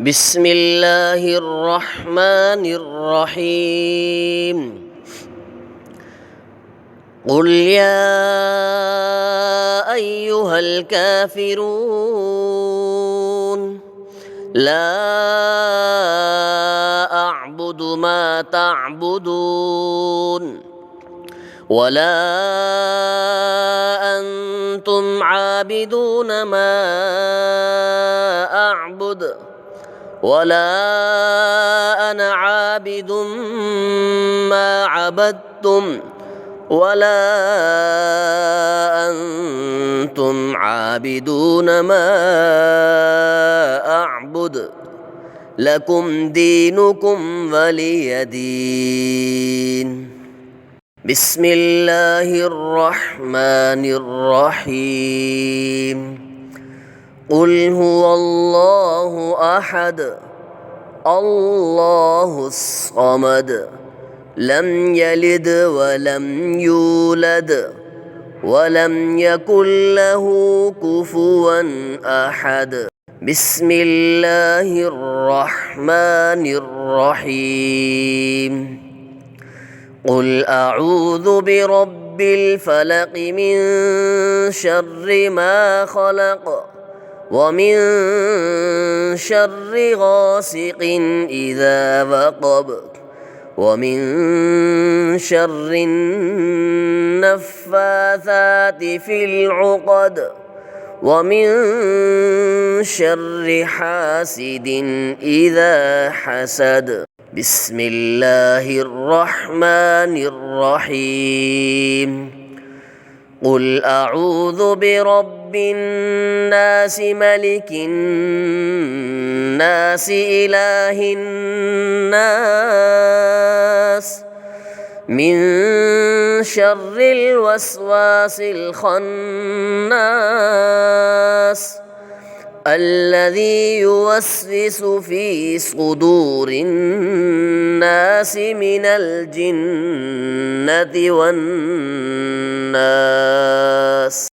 بسم الله الرحمن الرحيم. قل يا أيها الكافرون لا أعبد ما تعبدون ولا أنتم عابدون ما أعبد ولا أنا عابد ما عبدتم ولا أنتم عابدون ما أعبد لكم دينكم ولي دين. بسم الله الرحمن الرحيم. قل هو الله أحد الله الصمد لم يلد ولم يولد ولم يكن له كفوا أحد. بسم الله الرحمن الرحيم. قل أعوذ برب الفلق من شر ما خلق ومن شر غاسق إذا وقب ومن شر النفاثات في العقد ومن شر حاسد إذا حسد. بسم الله الرحمن الرحيم. قل أعوذ برب الناس ملك الناس إله الناس من شر الوسواس الخناس الذي يوسوس في صدور الناس من الجنة والناس.